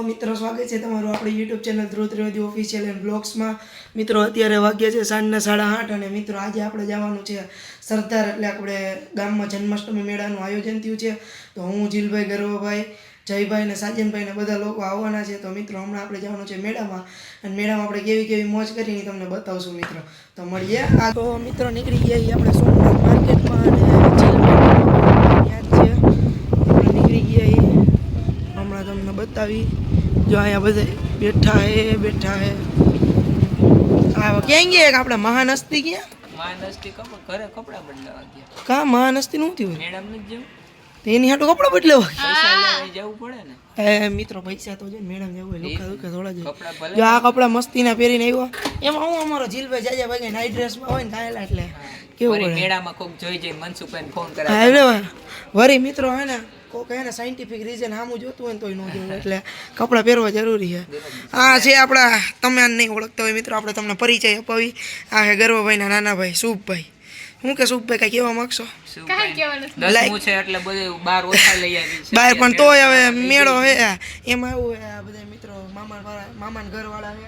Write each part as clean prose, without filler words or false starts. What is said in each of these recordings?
મિત્રો સ્વાગત છે તમારું આપણી YouTube channel Dhruv Trivedi official and બ્લોગ્સમાં। મિત્રો અત્યારે વાગ્યા છે સાંજના 8:30 અને મિત્રો આજે આપણે જવાનું છે સરદાર એટલે આપણે ગામમાં જન્માષ્ટમી મેળાનું આયોજન થયું છે। તો હું જીલભાઈ ગરવાભાઈ જયભાઈ ને સાજનભાઈ ને બધા લોકો આવવાના છે। તો મિત્રો હમણાં આપણે જવાનું છે મેળામાં અને મેળામાં આપણે કેવી કેવી મોજ કરીને તમને બતાવશું મિત્રો। તો મળીએ। તો મિત્રો નીકળી ગયા આપણે સોમનાથ માર્કેટમાં અને જીલભાઈ નીકળી ગયા હમણાં તમને બતાવી જો અહીંયા બધા બેઠા હે આ ક્યાં ગયા આપણે મહાનસ્તી ગયા ઘરે કપડા બદલાવા ગયા કા મહાનસ્તી નું થયું મેડમ ને જેવું એની હાટુ કપડા બદલાવા પૈસા લેવા જવું પડે ને એ મિત્રો પૈસા તો છે મેડમ જવું હોય લુકા થોડા જાય જો આ કપડા મસ્તીના પહેરીને આવ્યો એમાં હું અમારો જીલભાઈ જાજા ભાઈ નાઈટ ડ્રેસમાં હોય ને કાયલા એટલે કેવું પડે મેળામાં કોક જોઈ જાય મનસુખભાઈ ફોન કરે વરી મિત્રો હે ને કોક એને સાયન્ટિફિક રીઝન સામું જોતું હોય ને તોય ન જોવું એટલે કપડાં પહેરવા જરૂરી છે। આ છે આપણા તમે નહીં ઓળખતા હોય મિત્રો આપણે તમને પરિચય અપાવી આ છે ગરવાભાઈના નાના ભાઈ શુભભાઈ। હું કે શુભભાઈ કઈ કહેવા માંગશો? એટલે બધું બહાર ઓછા લઈ આવી છે બહાર પણ તોય હવે મેળો હે એમાં એવું હે આ બધા મિત્રો મામાના ઘરવાળા હે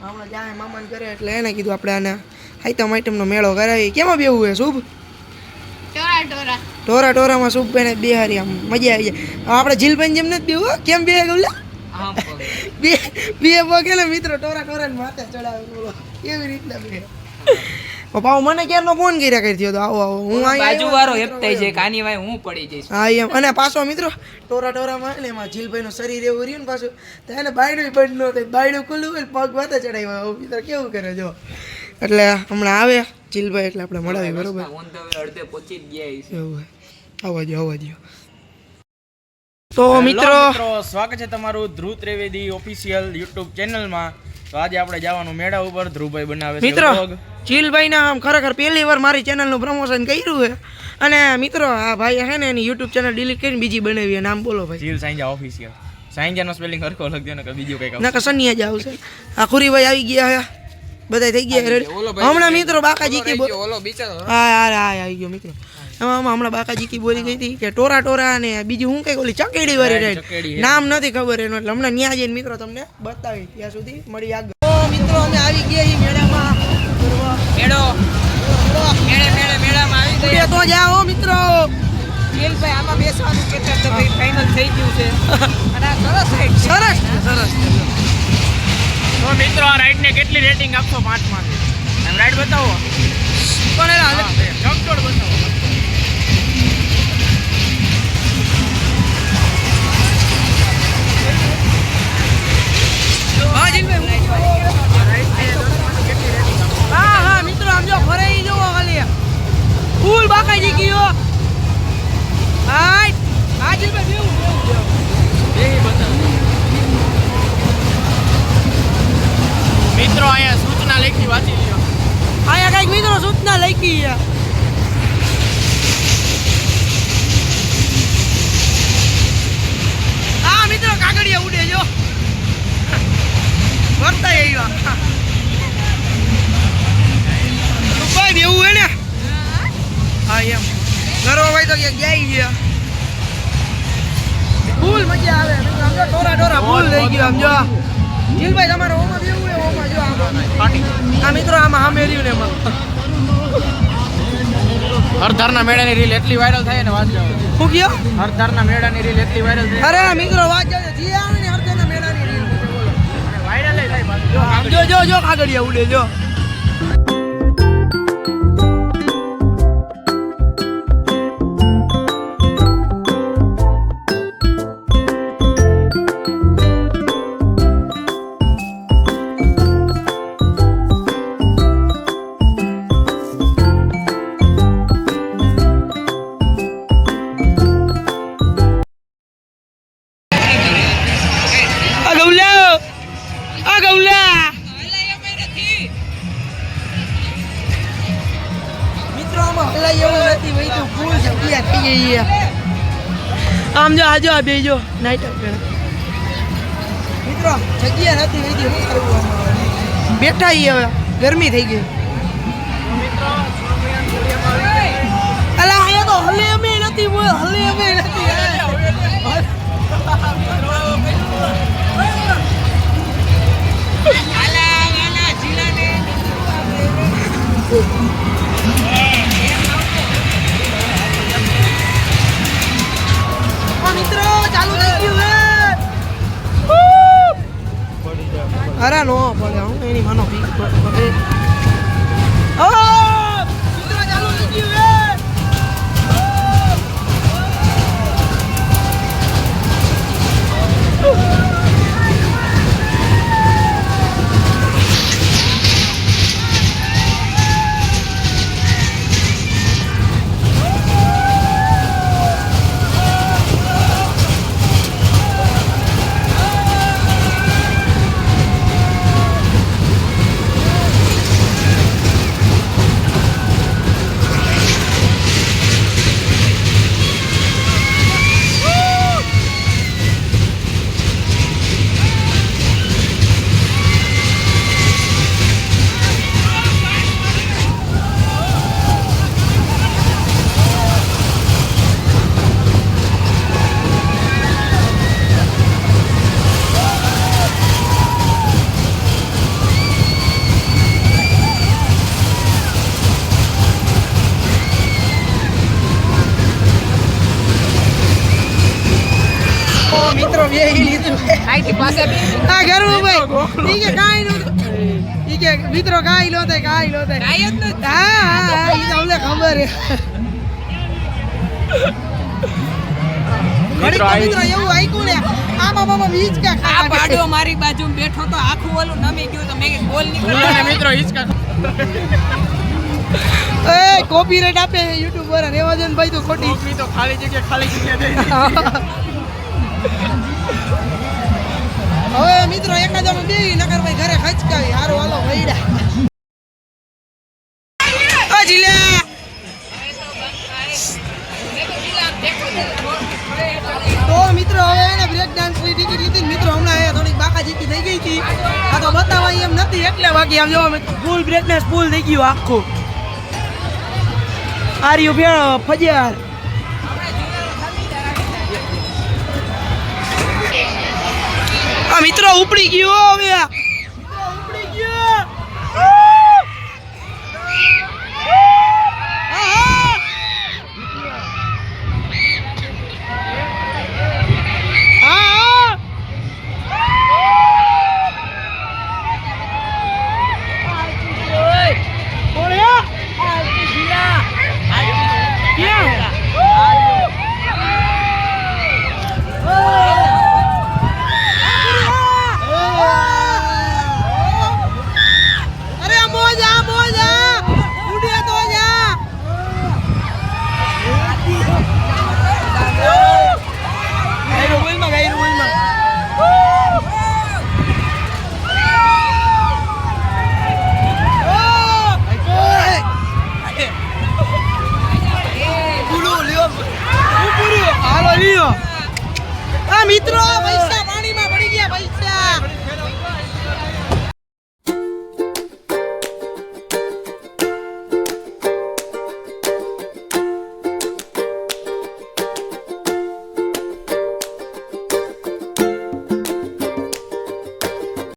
હમણાં જાય મામાને ઘરે એટલે એને કીધું આપણે આને આઈટમનો મેળો કરાવી કેમાં બેવું હે શુભ ટોરામાં શુભભાઈને બેહારી આમ મજા આવી જાય આપણે જીલભાઈ જેમ નથી બેવું કેમ બે ગોલા બે પગે ને મિત્રો ટોરા માથે ચડાવે બોલો કેવી રીતના બે પપ્પા મને ક્યારનો ફોન કર્યા કરી થયો તો આવો હું બાજુવાળો હેપતાઈ જાય કાની ભાઈ હું પડી જઈશ હા એમ અને પાછો મિત્રો ટોરામાં ને એમાં જીલભાઈનું શરીર એવું રહ્યું ને પાછું તો એને બાયડું પડ ન થાય બાયડું ખુલ્લું હોય પગ માથે ચડાવ્યો મિત્રો કેવું કરે જો એટલે હમણાં આવે જીલભાઈ એટલે આપણે મળાવી બરોબર અડધે પહોંચી જ ગયા એવું આવવા દો તો મિત્રો સ્વાગત છે તમારું ધ્રુવ ત્રિવેદી ઓફિશિયલ યુટ્યુબ ચેનલમાં। તો આજે આપણે જવાનું મેળા ઉપર ધ્રુવભાઈ બનાવે છે મિત્રો જીલભાઈના આમ ખરેખર પહેલી વાર મારી ચેનલનું પ્રમોશન કર્યું છે અને મિત્રો આ ભાઈ છે ને એની યુટ્યુબ ચેનલ ડિલીટ કરીને બીજી બનાવી નામ બોલો ભાઈ જીલ સાંજા ઓફિશિયલ સાંજાનો સ્પેલિંગ હરખો લખજો ને કે બીજું કંઈક ના કે સનિયા જ આવશે આ ખુરીભાઈ આવી ગયા છે બધા થઈ ગયા રેડી હમણાં મિત્રો બાકાજી કી ઓલો બિચારો હા આવી ગયો મિત્રો હમણાં બાકાજી કી બોલી ગઈ હતી કે ટોરા અને બીજું હું કઈ ઓલી ચકેડી વાળી રાઈડ નામ નથી ખબર એનું એટલે હમણાં ન્યા જઈને મિત્રો તમને બતાવી ત્યાં સુધી મળી આગળ તો મિત્રો અમે આવી ગયા મેળામાં મેળામાં આવી ગયા તો જાઓ મિત્રો જીલભાઈ આમાં બેસવાનું કેતા તો ભાઈ ફાઇનલ થઈ ગયું છે અને સરસ તો મિત્રો આ રાઈડ ને કેટલી રેટિંગ આપશો 5 માંથી એમ રાઈડ બતાવો પણ એના જમતોડ બતાવો હા મિત્રો આમ જો ફરાઈ જો ખાલી ફૂલ બાકાજી ગયો હાય હાજી બે મિત્રો અહીંયા સૂચના લખી વાંચી લ્યો અહીંયા કઈક મિત્રો સૂચના લખી આ મિત્રો કાગળિયા ઉડે જો વર્તા આવ્યા ભાઈ એવું હે ને હા એમ ગરવા ભાઈ તો ક્યાં ગયા ફૂલ મજા આવે આમ જો ટોરા ફૂલ થઈ ગયો આમ જો જીલભાઈ તમારો ઓમાં બેવું હે ઓમાં જો આ મિત્રો આમાં સામે રહ્યું ને એમાં હરધારના મેળાની રીલ એટલી વાયરલ થાય ને વાત જાવ શું કયો હરધારના મેળાની રીલ એટલી વાયરલ થાય અરે મિત્રો વાત જાવ જે આવે ને હરધારના મેળાની રીલ વાયરલ થાય જો કાગળિયા ઉડે જો આમ જો આજો આ બેજો નાઈટ મિત્રો જગ્યા નથી વધી શું કરવું બેઠા હવે ગરમી થઈ ગઈ અલા અહીંયા તો હલે અમે નથી અરે નો પડે હું એની માનો પીક પડે ઓ મિત્રો ચાલુ થઈ ગયું હે મિત્રો વેહી લીધું આઈથી પાસે બે આ ઘરમાં ભાઈ ઈ કે કાઈ નો ઈ કે મિત્રો કાઈ લો થાય કાઈ લો થાય કાંઈ જ નથી. હા ઈ તો અમને ખબર હે મિત્રો મિત્રો એવું આઈકું ને આમાં બાબા બીજ કે આ પાડો મારી બાજુ બેઠો તો આખું ઓલું નમી ગયું તો મેં કીધું બોલ નીકળ્યો અને મિત્રો હિચકા એ કોપીરાઈટ આપે YouTube પર રેવા દે ને ભાઈ તો ખોટી કોપી તો ખાલી જગ્યા દઈ હવે મિત્રો એક જ જણો બેહી નકર ભાઈ ઘરે ખચકાવી હારો હાલો વઈડા ઓ જીલે તો મિત્રો હવે એને બ્રેક ડાન્સ ની ટિકિટ લીધી ને મિત્રો હમણાં એ થોડીક બાકા જીતી થઈ ગઈ હતી આ તો બતાવવા એમ નથી એટલે બાકી આમ જોવા ફૂલ બ્રેક ડાન્સ ફૂલ થઈ ગયું આખું આર્યુ ભેળો ફજિયાર આ મિત્રો ઉપડી ગયો હવે